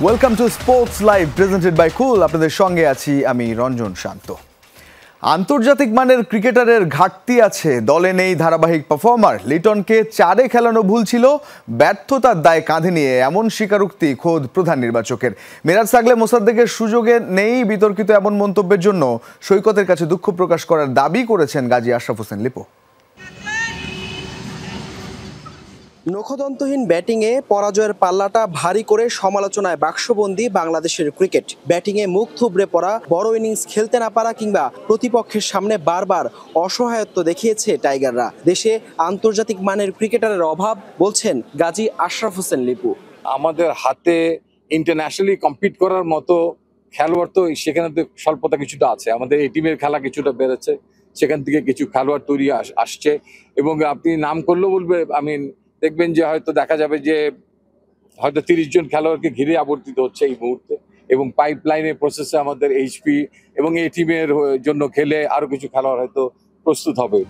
Welcome to sports live presented by Cool. আপনাদের সঙ্গে আছি আমি রঞ্জন শান্ত। আন্তর্জাতিক মানের ক্রিকেটারের ঘাটতি আছে, দলে নেই ধারাবাহিক পারফর্মার। লিটনকে 4-এ খেলানো ভুল ছিল, ব্যর্থতার দায় কাঁধে নিয়ে এমন স্বীকারোক্তি খোদ প্রধান নির্বাচকের। মিরাজ সাগলে মোসাদ্দেকের সুযোগে নেই বিতর্কিত এমন মন্তব্যের জন্য সৈকতের কাছে দুঃখ প্রকাশ করার দাবি করেছেন গাজী আশরাফ হোসেন লিপু। নখদন্তহীন ব্যাটিংয়ে পরাজয়ের পাল্লাটা ভারী করে সমালোচনায় বাক্সবন্দী বাংলাদেশের ক্রিকেট। ব্যাটিংয়ে মুখ থুবড়ে পড়া, বড় ইনিংস খেলতে না পারা কিংবা প্রতিপক্ষের সামনে বারবার অসহায়ত্ব দেখিয়েছে টাইগাররা। দেশে আন্তর্জাতিক মানের ক্রিকেটারের অভাব বলছেন গাজী আশরাফ হোসেন লিপু। আমাদের হাতে ইন্টারন্যাশনালি কম্পিট করার মতো খেলোয়াড় তো সেখানে তো স্বল্পতা কিছুটা আছে। আমাদের এই টিমের খেলা কিছুটা বেড়েছে, সেখান থেকে কিছু খেলোয়াড় তৈরি আসছে এবং আপনি নাম করলেও বলবে দেখবেন যে হয়তো দেখা যাবে যে হয়তো 30 জন খেলোয়াড়কে ঘিরে আবর্তিত হচ্ছে এই মুহূর্তে এবং পাইপলাইনের প্রসেসে আমাদের এইচপি এবং এই টিমের জন্য খেলে আরো কিছু খেলোয়াড় হয়তো প্রস্তুত হবে।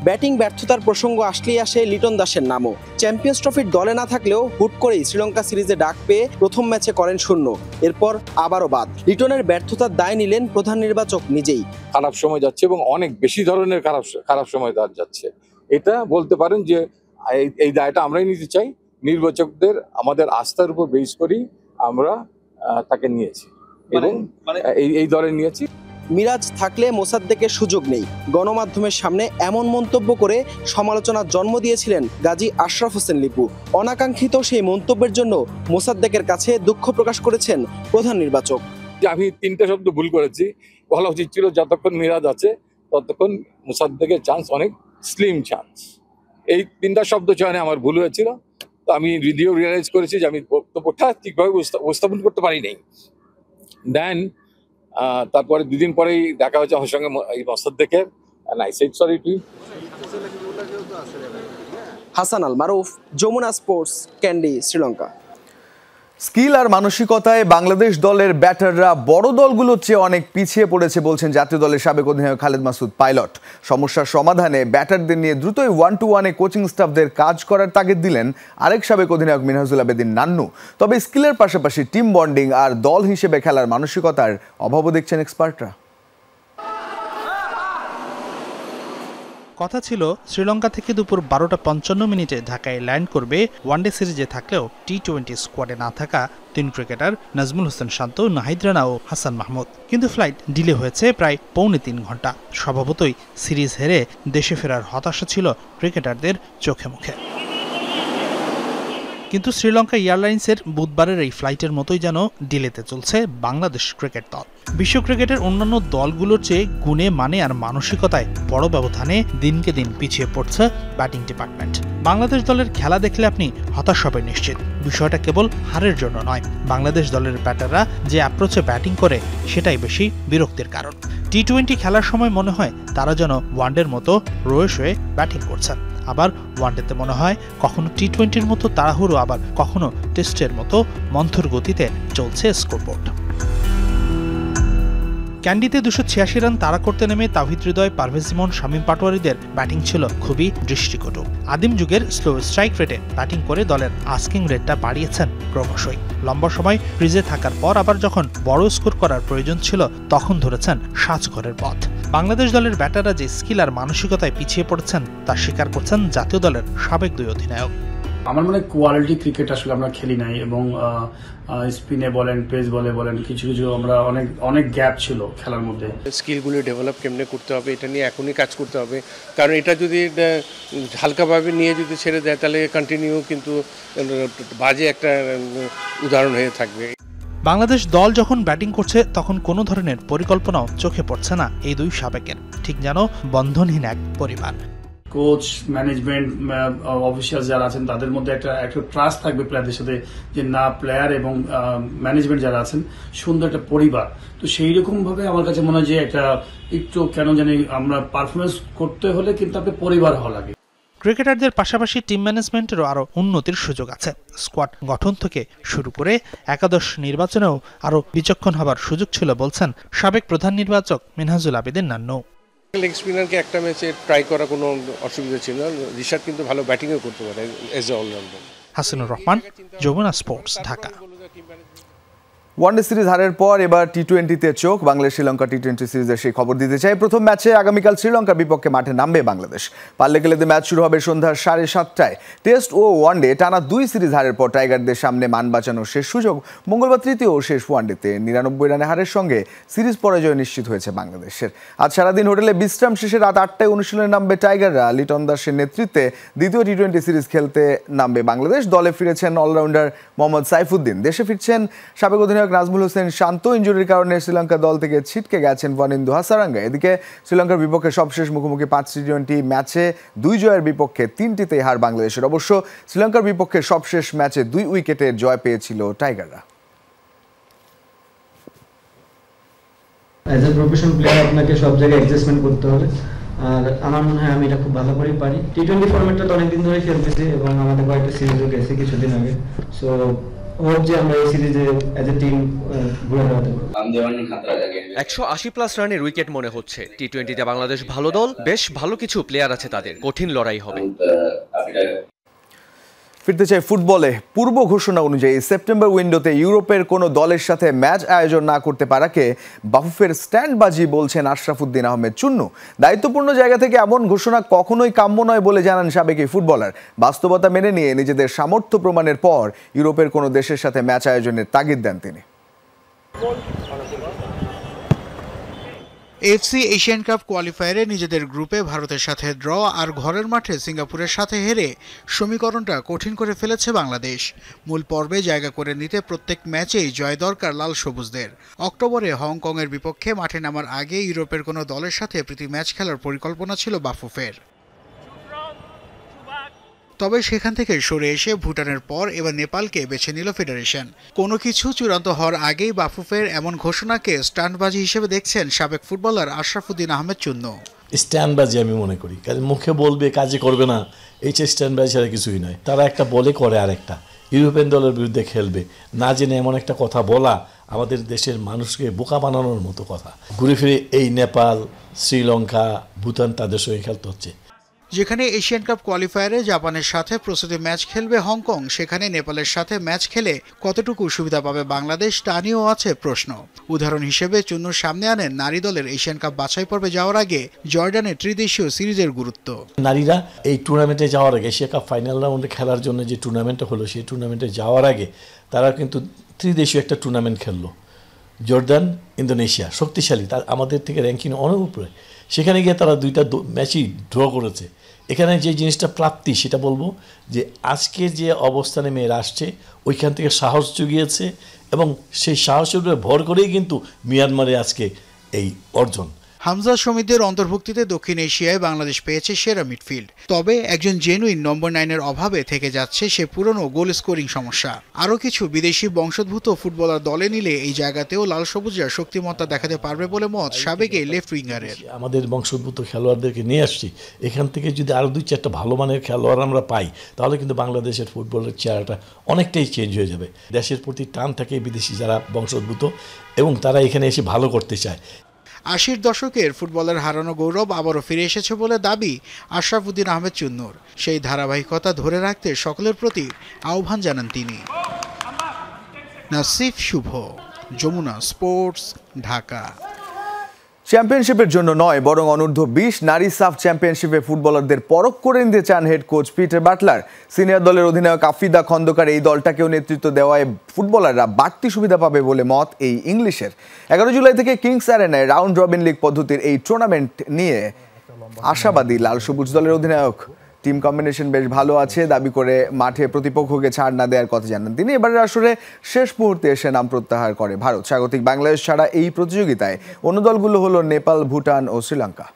ব্যাটিং ব্যর্থতার প্রসঙ্গ আসলেই আসে লিটন দাসের নামও। চ্যাম্পিয়ন্স ট্রফির দলে না থাকলেও হুট করেই শ্রীলঙ্কা সিরিজে ডাক পেয়ে প্রথম ম্যাচে করেন 0, এরপর আবারও বাদ। লিটনের ব্যর্থতার দায় নিলেন প্রধান নির্বাচক নিজেই। খারাপ সময় যাচ্ছে এবং অনেক বেশি ধরনের খারাপ সময় যাচ্ছে, এটা বলতে পারেন যে এই দায়টা আমরাই নিতে চাই। নির্বাচকদের আমাদের আস্থার উপর বেস করেই আমরা তাকে নিয়েছি এবং এই দলে নিয়েছি। মিরাজ থাকলে মোসাদ্দেকের সুযোগ নেই, গণমাধ্যমের সামনে এমন মন্তব্য করে সমালোচনার জন্ম দিয়েছিলেন গাজী আশরাফ হোসেন লিপু। অনাকাঙ্ক্ষিত সেই মন্তব্যের জন্য মোসাদ্দেকের কাছে দুঃখ প্রকাশ করেছেন প্রধান নির্বাচক। আমি 3টে শব্দ ভুল করেছি, বলা উচিত ছিল যতক্ষণ মিরাজ আছে ততক্ষণ মোসাদ্দেকের চান্স অনেক স্লিম চান্স। এই 3টা শব্দ চয়নে আমার ভুল হয়েছিল। তো আমি রিয়েলাইজ করেছি যে আমি বক্তব্যটা ঠিকভাবে উপস্থাপন করতে পারি নাই। দেন তারপরে 2 দিন পরেই দেখা হচ্ছে আমার সঙ্গে এই মোসাদ্দেকের। হাসান আল মারুফ, যমুনা স্পোর্টস, ক্যান্ডি, শ্রীলঙ্কা। স্কিল আর মানসিকতায় বাংলাদেশ দলের ব্যাটাররা বড় দলগুলোর চেয়ে অনেক পিছিয়ে পড়েছে বলছেন জাতীয় দলের সাবেক অধিনায়ক খালেদ মাসুদ পাইলট। সমস্যার সমাধানে ব্যাটারদের নিয়ে দ্রুতই 1-to-1-এ কোচিং স্টাফদের কাজ করার তাগিদ দিলেন আরেক সাবেক অধিনায়ক মিনহাজুল আবেদিন নান্নু। তবে স্কিলের পাশাপাশি টিম বন্ডিং আর দল হিসেবে খেলার মানসিকতার অভাবও দেখছেন এক্সপার্টরা। কথা ছিল শ্রীলঙ্কা থেকে দুপুর 12:55 ঢাকায় ল্যান্ড করবে। ওয়ানডে সিরিজে থাকলেও টি-20 স্কোয়াডে না থাকা 3 ক্রিকেটার নাজমুল হোসেন শান্ত, নাহিদ রানা ও হাসান মাহমুদ। কিন্তু ফ্লাইট ডিলে হয়েছে প্রায় 3.25 ঘন্টা। স্বভাবতই সিরিজ হেরে দেশে ফেরার হতাশা ছিল ক্রিকেটারদের চোখে মুখে। কিন্তু শ্রীলঙ্কা এয়ারলাইন্সের বুধবারের এই ফ্লাইটের মতোই যেন ডিলেতে চলছে বাংলাদেশ ক্রিকেট দল। বিশ্ব ক্রিকেটের অন্যান্য দলগুলোর চেয়ে গুণে মানে আর মানসিকতায় বড় ব্যবধানে দিনকে দিন পিছিয়ে পড়ছে ব্যাটিং ডিপার্টমেন্ট। বাংলাদেশ দলের খেলা দেখলে আপনি হতাশ হবেন নিশ্চিত। বিষয়টা কেবল হারের জন্য নয়, বাংলাদেশ দলের ব্যাটাররা যে অ্যাপ্রোচে ব্যাটিং করে সেটাই বেশি বিরক্তির কারণ। টি-20 খেলার সময় মনে হয় তারা যেন ওয়ানডের মতো রয়ে শয়ে ব্যাটিং করছেন, আবার ওয়ানডেতে মনে হয় কখনো টি-20-র মতো তাড়াহুড়ো, আবার কখনো টেস্টের মতো মন্থর গতিতে চলছে স্কোরবোর্ড। ক্যান্ডিতে 286 রান তাড়া করতে নেমে তাওহিদ হৃদয়, পারভেজ ইমন, শামীম পাটোয়ারিদের ব্যাটিং ছিল খুবই দৃষ্টিকটু। আদিম যুগের স্লো স্ট্রাইক রেটে ব্যাটিং করে দলের আস্কিং রেটটা বাড়িয়েছেন ক্রমশই। লম্বা সময় ক্রিজে থাকার পর আবার যখন বড় স্কোর করার প্রয়োজন ছিল তখন ধরেছেন সাজঘরের পথ। বাংলাদেশ দলের ব্যাটাররা যে স্কিল আর মানসিকতায় পিছিয়ে পড়েছেন তা স্বীকার করছেন জাতীয় দলের সাবেক 2 অধিনায়ক। আমার মনে হয় কোয়ালিটি ক্রিকেট আসলে আমরা খেলি নাই এবং স্পিনে বলেন, পেস বলেন কিছু আমরা অনেক গ্যাপ ছিল খেলার মধ্যে। স্কিলগুলো ডেভেলপ কেমনে করতে হবে এটা নিয়ে এখনই কাজ করতে হবে, কারণ এটা যদি হালকাভাবে নিয়ে যদি ছেড়ে দেয় তাহলে কন্টিনিউ কিন্তু বাজে একটা উদাহরণ হয়ে থাকবে। বাংলাদেশ দল যখন ব্যাটিং করছে তখন কোনো ধরনের পরিকল্পনাও চোখে পড়ছে না এই 2 সাবেকের, ঠিক যেন বন্ধনহীন এক পরিবার। কোচ, ম্যানেজমেন্ট, অফিসিয়াল যারা আছেন তাদের মধ্যে একটা ট্রাস্ট থাকবে প্লেয়ারদের সাথে, যে না প্লেয়ার এবং ম্যানেজমেন্ট যারা আছেন সুন্দর একটা পরিবার। তো সেই রকম ভাবে আমার কাছে মনে হয় যে একটা একটু কেন জানি আমরা পারফরমেন্স করতে হলে কিন্তু আপনার পরিবার হওয়া লাগে। ক্রিকেটারদের পাশাপাশি টিম ম্যানেজমেন্টেরও আরও উন্নতির সুযোগ আছে। স্কোয়াড গঠন থেকে শুরু করে একাদশ নির্বাচনেও আরও বিচক্ষণ হবার সুযোগ ছিল বলছেন সাবেক প্রধান নির্বাচক মিনহাজুল আবেদিন নান্নু। লেগ স্পিনারকে একটা ম্যাচে ট্রাই করা কোনো অসুবিধা ছিল না। রিশাদ কিন্তু ভালো ব্যাটিংও করতে পারে as a allrounder. Hasanur Rahman, Jamuna sports, Dhaka. One day series হারের পর এবার টি-20তে চোখ। বাংলাদেশ শ্রীলঙ্কা টি-20 সিরিজের সেই খবর দিতে চাই। প্রথম ম্যাচে আগামীকাল শ্রীলঙ্কার বিপক্ষে মাঠে নামবে বাংলাদেশ। পারলে গেলেতে ম্যাচ শুরু হবে সন্ধ্যা 7:30টায়। টেস্ট ও ওয়ানডে টানা 2 সিরিজ হারের পর টাইগারদের সামনে মান বাঁচানোর শেষ সুযোগ। মঙ্গলবার তৃতীয় ও শেষ ওয়ানডেতে 99 রানে হারের সঙ্গে সিরিজ পরাজয় নিশ্চিত হয়েছে বাংলাদেশের। আজ সারাদিন হোটেলে বিশ্রাম শেষে রাত 8টায় অনুশীলনে নামবে টাইগাররা। লিটন দাসের নেতৃত্বে দ্বিতীয় টি-20 সিরিজ খেলতে নামবে বাংলাদেশ। দলে ফিরেছেন অলরাউন্ডার মোহাম্মদ সাইফুদ্দিন। দেশে ফিরছেন সাবেক অধিনায়ক নাজমুল হোসেন শান্ত। ইনজুরির কারণে শ্রীলঙ্কা দল থেকে ছিটকে গেছেন ওয়ানিন্দু হাসারাঙ্গা। এদিকে শ্রীলঙ্কার বিপক্ষে সবশেষ মুখোমুখি 5 টি-20 ম্যাচে 2 জয়ের বিপক্ষে 3টিতেই হার বাংলাদেশের। অবশ্য শ্রীলঙ্কার বিপক্ষে সবশেষ ম্যাচে 2 উইকেটের জয় পেয়েছিল টাইগাররা। অ্যাজ এ প্রফেশনাল প্লেয়ার আপনাকে সব জায়গায় অ্যাডজাস্টমেন্ট করতে হবে, আর আমার মনে হয় আমি এটা খুব ভালো করেই পারি। টি-20 ফরম্যাটটা তো অনেকদিন ধরে খেলতেছি এবং আমাদের কয়েকটা সিরিজও গেছে কিছুদিন আগে। সো হোপ যে আমরা এই সিরিজে অ্যাজ এ টিম ঘুরে দাঁড়াতে পারবো। 180+ রানের উইকেট মনে হচ্ছে। টি-20তে বাংলাদেশ ভালো দল, বেশ ভালো কিছু প্লেয়ার আছে তাদের, কঠিন লড়াই হবে। ফিরতে চাই ফুটবলে। পূর্ব ঘোষণা অনুযায়ী সেপ্টেম্বর উইন্ডোতে ইউরোপের কোনো দলের সাথে ম্যাচ আয়োজন না করতে পারাকে বাফুফের স্ট্যান্ডবাজি বলছেন আশরাফুদ্দিন আহমেদ চুন্নু। দায়িত্বপূর্ণ জায়গা থেকে এমন ঘোষণা কখনোই কাম্য নয় বলে জানান সাবেক এই ফুটবলার। বাস্তবতা মেনে নিয়ে নিজেদের সামর্থ্য প্রমাণের পর ইউরোপের কোনো দেশের সাথে ম্যাচ আয়োজনের তাগিদ দেন তিনি। এফসি এশিয়ান কাপ কোয়ালিফায়ারে নিজেদের গ্রুপে ভারতের সাথে ড্র আর ঘরের মাঠে সিঙ্গাপুরের সাথে হেরে সমীকরণটা কঠিন করে ফেলেছে বাংলাদেশ। মূল পর্বে জায়গা করে নিতে প্রত্যেক ম্যাচেই জয় দরকার লাল সবুজদের। অক্টোবরে হংকংয়ের বিপক্ষে মাঠে নামার আগে ইউরোপের কোনো দলের সাথে প্রীতি ম্যাচ খেলার পরিকল্পনা ছিল বাফুফের। তবে সেখান থেকে সরে এসে ভুটানের পর এবার নেপালকে বেছে নিল ফেডারেশন। কোনো কিছু চূড়ান্ত হওয়ার আগেই বাফুফের এমন ঘোষণাকে স্টান্টবাজি হিসেবে দেখছেন সাবেক ফুটবলার আশরাফুদ্দিন আহমেদ চুন্নু। স্ট্যান্ডবাজি আমি মনে করি, কারণ মুখে বলবে কাজে করবে না, এই স্ট্যান্ডবাজি ছাড়া কিছুই নয়। তারা একটা বলে করে আরেকটা, ইউরোপিয়ান দলের বিরুদ্ধে খেলবে না জেনে এমন একটা কথা বলা আমাদের দেশের মানুষকে বোকা বানানোর মতো কথা। ঘুরে ফিরে এই নেপাল, শ্রীলঙ্কা, ভুটান তাদের সঙ্গে খেলতে হচ্ছে। যেখানে এশিয়ান কাপ কোয়ালিফায়ারে জাপানের সাথে প্রস্তুতি ম্যাচ খেলবে হংকং, সেখানে নেপালের সাথে ম্যাচ খেলে কতটুকু সুবিধা পাবে বাংলাদেশ তা নিয়েও আছে প্রশ্ন। উদাহরণ হিসেবে চুন্নুর সামনে আনেন নারী দলের এশিয়ান কাপ বাছাই পর্বে যাওয়ার আগে জর্ডানের ত্রিদেশীয় সিরিজের গুরুত্ব। নারীরা এই টুর্নামেন্টে যাওয়ার আগে, এশিয়া কাপ ফাইনাল রাউন্ডে খেলার জন্য যে টুর্নামেন্টটা হলো, সেই টুর্নামেন্টে যাওয়ার আগে তারা কিন্তু ত্রিদেশীয় একটা টুর্নামেন্ট খেললো। জর্ডান, ইন্দোনেশিয়া শক্তিশালী, তার আমাদের থেকে র্যাঙ্কিং অনেক উপরে। সেখানে গিয়ে তারা 2টা ম্যাচই ড্র করেছে। এখানে যে জিনিসটা প্রাপ্তি, সেটা বলবো যে আজকে যে অবস্থানে মেয়েরা আসছে ওইখান থেকে সাহস জুগিয়েছে এবং সেই সাহসের উপরে ভর করেই কিন্তু মিয়ানমারে আজকে এই অর্জন। হামজা সমিতির অন্তর্ভুক্তিতে দক্ষিণ এশিয়ায় বাংলাদেশ পেয়েছে সেরা মিডফিল্ড। তবে একজন জেনুইন নম্বর 9-এর অভাবে থেকে যাচ্ছে সে পুরনো গোল স্কোরিং সমস্যা। আরও কিছু বিদেশি বংশোদ্ভূত ফুটবলার দলে নিলে এই জায়গাতেও লাল সবুজরা শক্তিমত্তা দেখাতে পারবে বলে মত সাবেক এই লেফট উইঙ্গারের। আমাদের বংশোদ্ভূত খেলোয়াড়দেরকে নিয়ে আসছি, এখান থেকে যদি আরও 2-4টা ভালো মানের খেলোয়াড় আমরা পাই, তাহলে কিন্তু বাংলাদেশের ফুটবলের চেহারাটা অনেকটাই চেঞ্জ হয়ে যাবে। দেশের প্রতি টান থাকে বিদেশি যারা বংশোদ্ভূত এবং তারা এখানে এসে ভালো করতে চায়। 80-র দশকের ফুটবলের হারানো গৌরব আবারও ফিরে এসেছে বলে দাবি আশরাফুদ্দিন আহমেদ চুন্নুর। সেই ধারাবাহিকতা ধরে রাখতে সকলের প্রতি আহ্বান জানান তিনি। নাসিফ শুভ, যমুনা স্পোর্টস, ঢাকা। চ্যাম্পিয়নশিপের জন্য নয়, বরং অনূর্ধ্ব 20 নারী সাফ চ্যাম্পিয়নশিপে ফুটবলারদের পরখ করে নিতে চান head coach Peter Butler. Senior দলের অধিনায়ক আফিদা খন্দকার এই দলটাকেও নেতৃত্ব দেওয়ায় ফুটবলাররা বাড়তি সুবিধা পাবে বলে মত এই ইংলিশের। 11 জুলাই থেকে কিংস অ্যারেনায় রাউন্ড রবিন লিগ পদ্ধতির এই টুর্নামেন্ট নিয়ে আশাবাদী লাল সবুজ দলের অধিনায়ক। টিম কম্বিনেশন বেশ ভালো আছে দাবি করে মাঠে প্রতিপক্ষকে ছাড় না দেওয়ার কথা জানান তিনি। এবারের আসরে শেষ মুহূর্তে এসে নাম প্রত্যাহার করে ভারত। স্বাগতিক বাংলাদেশ ছাড়া এই প্রতিযোগিতায় অন্য দলগুলো হলো নেপাল, ভুটান ও শ্রীলঙ্কা।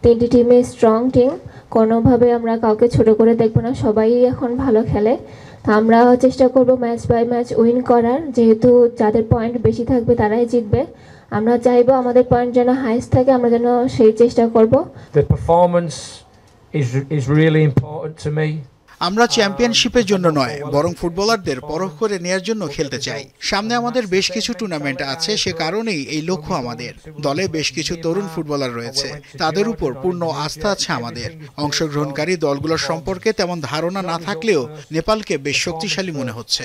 তিনটি টিমে স্ট্রং টিম, কোনোভাবে আমরা কাউকে ছোট করে দেখবো না, সবাই এখন ভালো খেলে। আমরা চেষ্টা করব ম্যাচ বাই ম্যাচ উইন করার, যেহেতু যাদের পয়েন্ট বেশি থাকবে তারাই জিতবে। আমরা চাইবো আমাদের পয়েন্ট যেন হাইস্ট থাকে, আমরা যেন সেই চেষ্টা করব। The performance is really important to me. আমরা চ্যাম্পিয়নশিপের জন্য নয়, বরং ফুটবলারদের পরখ করে নেয়ার জন্য খেলতে চাই। সামনে আমাদের বেশ কিছু টুর্নামেন্ট আছে, সে কারণেই এই লক্ষ্য আমাদের। দলে বেশ কিছু তরুণ ফুটবলার রয়েছে, তাদের উপর পূর্ণ আস্থা আছে আমাদের। অংশগ্রহণকারী দলগুলোর সম্পর্কে তেমন ধারণা না থাকলেও নেপালকে বেশ শক্তিশালী মনে হচ্ছে।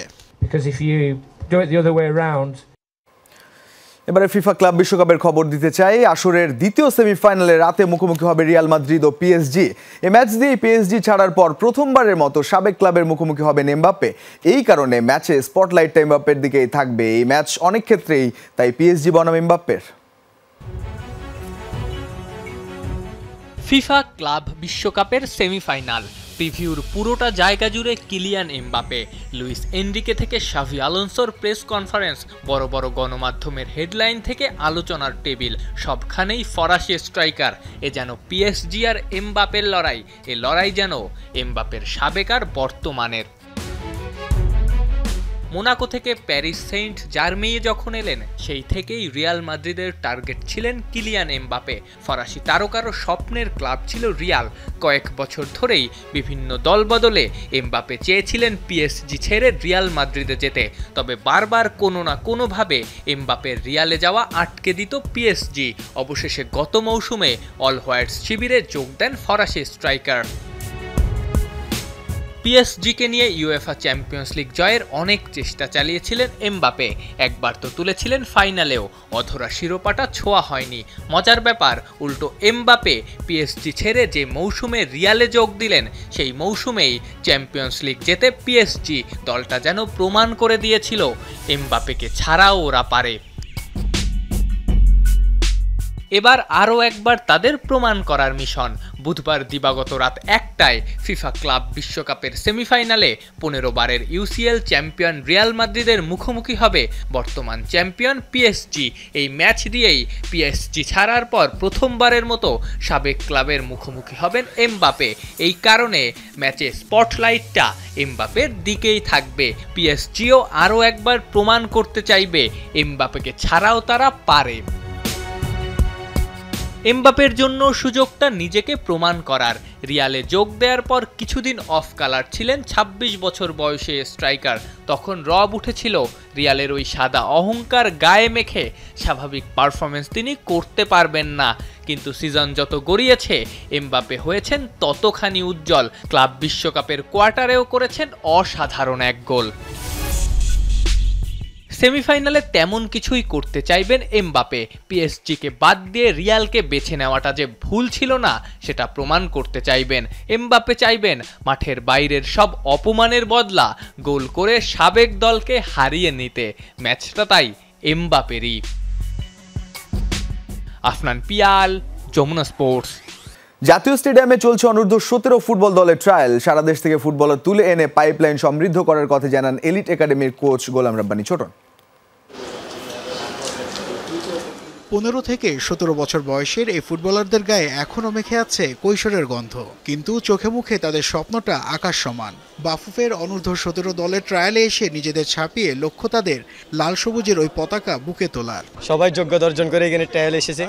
এবারে ফিফা ক্লাব বিশ্বকাপের খবর দিতে চাই। আসরের দ্বিতীয় সেমিফাইনালে রাতে মুখোমুখি হবে রিয়াল মাদ্রিদ ও পিএসজি। এই ম্যাচ দিয়ে পিএসজি ছাড়ার পর প্রথমবারের মতো সাবেক ক্লাবের মুখোমুখি হবেন এমবাপ্পে। এই কারণে ম্যাচে স্পটলাইটটা এমবাপ্পের দিকেই থাকবে। এই ম্যাচ অনেক ক্ষেত্রেই তাই পিএসজি বনাম এমবাপ্পের। ফিফা ক্লাব বিশ্বকাপের সেমিফাইনাল প্রিভিউর পুরোটা জায়গা জুড়ে কিলিয়ান এমবাপ্পে, লুইস এনরিকে থেকে শাভি আলোনসোর প্রেস কনফারেন্স, বড় বড় গণমাধ্যমের হেডলাইন থেকে আলোচনার টেবিল, সবখানেই ফরাসি স্ট্রাইকার। এ যেন পিএসজি আর এমবাপ্পের লড়াই। এ লড়াই যেন এমবাপ্পের সাবেক আর বর্তমানের। মোনাকো থেকে প্যারিস সেন্ট জার্মেইয়ে যখন এলেন, সেই থেকেই রিয়াল মাদ্রিদের টার্গেট ছিলেন কিলিয়ান এমবাপ্পে। ফরাসি তারকারও স্বপ্নের ক্লাব ছিল রিয়াল। কয়েক বছর ধরেই বিভিন্ন দল বদলে এমবাপ্পে চেয়েছিলেন পিএসজি ছেড়ে রিয়াল মাদ্রিদে যেতে, তবে বারবার কোনো না কোনোভাবে এমবাপ্পের রিয়ালে যাওয়া আটকে দিত পিএসজি। অবশেষে গত মৌসুমে অল হোয়াইটস শিবিরে যোগ দেন ফরাসি স্ট্রাইকার। পিএসজিকে নিয়ে ইউএফা চ্যাম্পিয়ন্স লিগ জয়ের অনেক চেষ্টা চালিয়েছিলেন এমবাপ্পে। একবার তো তুলেছিলেন ফাইনালেও, অধরা শিরোপাটা ছোঁয়া হয়নি। মজার ব্যাপার, উল্টো এমবাপ্পে পিএসজি ছেড়ে যে মৌসুমে রিয়ালে যোগ দিলেন, সেই মৌসুমেই চ্যাম্পিয়ন্স লিগ জেতে পিএসজি। দলটা যেন প্রমাণ করে দিয়েছিল এমবাপ্পেকে ছাড়াও ওরা পারে। এবার আরও একবার তাদের প্রমাণ করার মিশন। বুধবার দিবাগত রাত 1টায় ফিফা ক্লাব বিশ্বকাপের সেমিফাইনালে 15 বারের ইউসিএল চ্যাম্পিয়ন রিয়াল মাদ্রিদের মুখোমুখি হবে বর্তমান চ্যাম্পিয়ন পিএসজি। এই ম্যাচ দিয়েই পিএসজি ছাড়ার পর প্রথমবারের মতো সাবেক ক্লাবের মুখোমুখি হবেন এমবাপ্পে। এই কারণে ম্যাচে স্পটলাইটটা এমবাপ্পের দিকেই থাকবে। পিএসজিও আরও একবার প্রমাণ করতে চাইবে এমবাপ্পেকে ছাড়াও তারা পারে। এমবাপ্পের জন্য সুযোগটা নিজেকে প্রমাণ করার। রিয়ালে যোগ দেওয়ার পর কিছুদিন অফ কালার ছিলেন 26 বছর বয়সে স্ট্রাইকার। তখন রব উঠেছিল রিয়ালের ওই সাদা অহংকার গায়ে মেখে স্বাভাবিক পারফরমেন্স তিনি করতে পারবেন না। কিন্তু সিজন যত গড়িয়েছে এমবাপ্পে হয়েছেন ততখানি উজ্জ্বল। ক্লাব বিশ্বকাপের কোয়ার্টারেও করেছেন অসাধারণ এক গোল। সেমিফাইনালে তেমন কিছুই করতে চাইবেন এমবাপ্পে। পিএসজিকে বাদ দিয়ে রিয়ালকে বেছে নেওয়াটা যে ভুল ছিল না, সেটা প্রমাণ করতে চাইবেন। এমবাপ্পে চাইবেন মাঠের বাইরের সব অপমানের বদলা গোল করে সাবেক দলকে হারিয়ে নিতে। ম্যাচটা তাই এমবাপ্পেরই। আফনান পিয়াল, যমুনা স্পোর্টস। জাতীয় স্টেডিয়ামে চলছে অনূর্ধ্ব 17 ফুটবল দলের ট্রায়াল। সারা দেশ থেকে ফুটবলার তুলে এনে পাইপলাইন সমৃদ্ধ করার কথা জানান এলিট একাডেমির কোচ গোলাম রাব্বানী ছোটন। 15 থেকে 17 বছর বয়সের এই ফুটবলারদের গায়ে এখনও মেখে আছে কৈশোরের গন্ধ, কিন্তু চোখে মুখে তাদের স্বপ্নটা আকাশ সমান। বাফুফের অনূর্ধ্ব 17 দলের ট্রায়ালে এসে নিজেদের ছাপিয়ে লক্ষ্য তাদের লাল সবুজের ওই পতাকা বুকে তোলার। সবাই যোগ্যতা অর্জন করে এখানে ট্রায়াল এসেছে,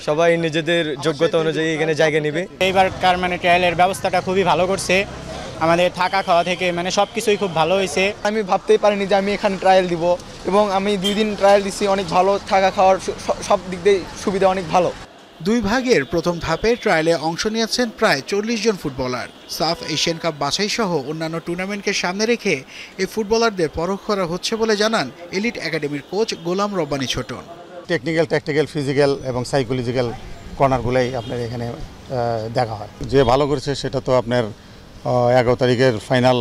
সবাই নিজেদের যোগ্যতা অনুযায়ী এখানে জায়গা নেবে। এইবারকার ট্রায়ালের ব্যবস্থাটা খুবই ভালো করছে, আমাদের থাকা খাওয়া থেকে সবকিছুই খুব ভালো হয়েছে। আমি ভাবতেই পারিনি যে আমি এখানে ট্রায়াল দিব, এবং আমি 2 দিন ট্রায়াল দিচ্ছি। অনেক ভালো, থাকা খাওয়ার সব দিক দিয়ে সুবিধা অনেক ভালো। 2 ভাগের প্রথম ধাপে ট্রায়ালে অংশ নিয়েছেন প্রায় 40 জন ফুটবলার। সাফ এশিয়ান কাপ বাছাই সহ অন্যান্য টুর্নামেন্টকে সামনে রেখে এই ফুটবলারদের পরখ করা হচ্ছে বলে জানান এলিট একাডেমির coach Golam Rabbani Chhoton. Technical, tactical, physical এবং সাইকোলজিক্যাল কর্নারগুলোই আপনার এখানে দেখা হয়। যে ভালো করেছে সেটা তো আপনার 11 তারিখের ফাইনাল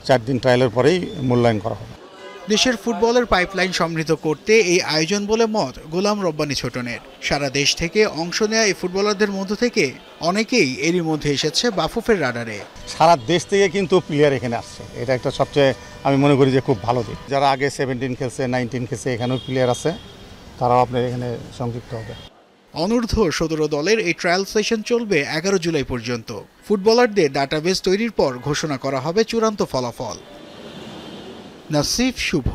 4 দিন ট্রায়ালের পরেই মূল্যায়ন করা হবে। দেশের ফুটবলের পাইপলাইন সমৃদ্ধ করতে এই আয়োজন বলে মত গোলাম রাব্বানী ছোটনের। সারা দেশ থেকে অংশ নেওয়া এই ফুটবলারদের মধ্য থেকে অনেকেই এরই মধ্যে এসেছে বাফুফের রাডারে। সারা দেশ থেকে কিন্তু প্লেয়ার এখানে আসছে, এটা একটা সবচেয়ে আমি মনে করি যে খুব ভালো দিক। যারা আগে 17 খেলছে, 19 খেলছে, এখানেও প্লেয়ার আছে, তারাও আপনার এখানে সংযুক্ত হবে। অনূর্ধ্ব 17 দলের এই ট্রায়াল সেশন চলবে 11 জুলাই পর্যন্ত। ফুটবলারদের ডাটাবেস তৈরির পর ঘোষণা করা হবে চূড়ান্ত ফলাফল। নাসিফ শুভ,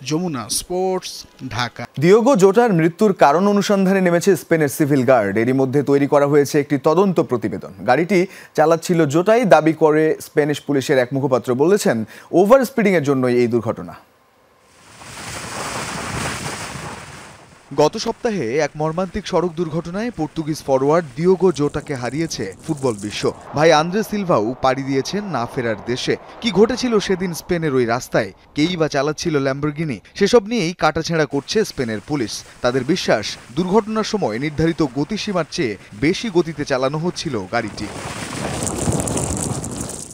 যমুনা স্পোর্টস, ঢাকা। ডিয়েগো জোটার মৃত্যুর কারণ অনুসন্ধানে নেমেছে স্পেনের সিভিল গার্ড। এরই মধ্যে তৈরি করা হয়েছে একটি তদন্ত প্রতিবেদন। গাড়িটি চালাচ্ছিল জোটাই দাবি করে স্প্যানিশ পুলিশের এক মুখপাত্র বলেছেন, ওভার স্পিডিংয়ের জন্যই এই দুর্ঘটনা। গত সপ্তাহে এক মর্মান্তিক সড়ক দুর্ঘটনায় পর্তুগিজ ফরওয়ার্ড ডিয়েগো জোটাকে হারিয়েছে ফুটবল বিশ্ব। ভাই আন্দ্রে সিলভাও পাড়ি দিয়েছেন না ফেরার দেশে। কি ঘটেছিল সেদিন স্পেনের ওই রাস্তায়, কেই বা চালাচ্ছিল ল্যাম্বরগিনি, সেসব নিয়েই কাটাছেঁড়া করছে স্পেনের পুলিশ। তাদের বিশ্বাস, দুর্ঘটনার সময় নির্ধারিত গতিসীমার চেয়ে বেশি গতিতে চালানো হচ্ছিল গাড়িটি।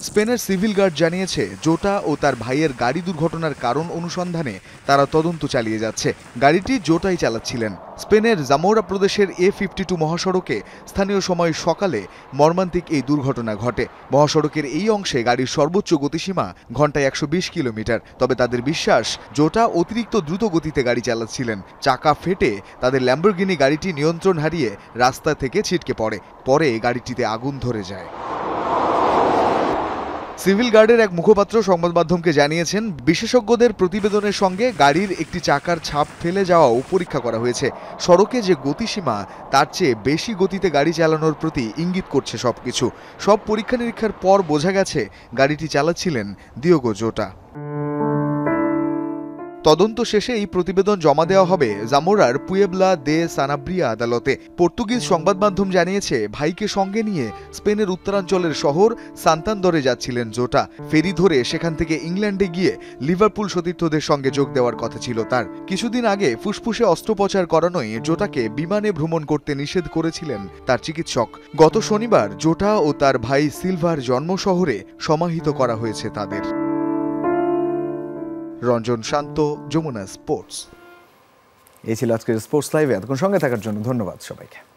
স্পেনের সিভিল গার্ড জানিয়েছে, জোটা ও তার ভাইয়ের গাড়ি দুর্ঘটনার কারণ অনুসন্ধানে তারা তদন্ত চালিয়ে যাচ্ছে। গাড়িটি জোটাই চালাচ্ছিলেন। স্পেনের জামোরা প্রদেশের A52 মহাসড়কে স্থানীয় সময় সকালে মর্মান্তিক এই দুর্ঘটনা ঘটে। মহাসড়কের এই অংশে গাড়ির সর্বোচ্চ গতিসীমা ঘন্টায় 120 কিলোমিটার। তবে তাদের বিশ্বাস, জোটা অতিরিক্ত দ্রুত গতিতে গাড়ি চালাচ্ছিলেন। চাকা ফেটে তাদের ল্যাম্বরগিনি গাড়িটি নিয়ন্ত্রণ হারিয়ে রাস্তা থেকে ছিটকে পড়ে। পরে গাড়িটিতে আগুন ধরে যায়। সিভিল গার্ডের এক মুখপাত্র সংবাদ মাধ্যমকে জানিয়েছেন, বিশেষজ্ঞদের প্রতিবেদনের সঙ্গে গাড়ির একটি চাকার ছাপ ফেলে যাওয়াও পরীক্ষা করা হয়েছে। সড়কে যে গতিসীমা তার চেয়ে বেশি গতিতে গাড়ি চালানোর প্রতি ইঙ্গিত করছে সবকিছু। সব পরীক্ষা নিরীক্ষার পর বোঝা গেছে গাড়িটি চালাচ্ছিলেন ডিয়েগো জোটা। তদন্ত শেষে এই প্রতিবেদন জমা দেওয়া হবে জামোরার পুয়েবলা দে সানাব্রিয়া আদালতে। পর্তুগিজ সংবাদ মাধ্যম জানিয়েছে, ভাইকে সঙ্গে নিয়ে স্পেনের উত্তরাঞ্চলের শহর সান্তান্দরে যাচ্ছিলেন জোটা। ফেরি ধরে সেখান থেকে ইংল্যান্ডে গিয়ে লিভারপুল সতীর্থদের সঙ্গে যোগ দেওয়ার কথা ছিল তার। কিছুদিন আগে ফুসফুসে অস্ত্রোপচার করানোয় জোটাকে বিমানে ভ্রমণ করতে নিষেধ করেছিলেন তার চিকিৎসক। গত শনিবার জোটা ও তার ভাই সিলভার জন্মশহরে সমাহিত করা হয়েছে তাদের। রঞ্জন শান্ত, যমুনা স্পোর্টস। এই ছিল আজকের স্পোর্টস লাইভে। এতক্ষণ সঙ্গে থাকার জন্য ধন্যবাদ সবাইকে।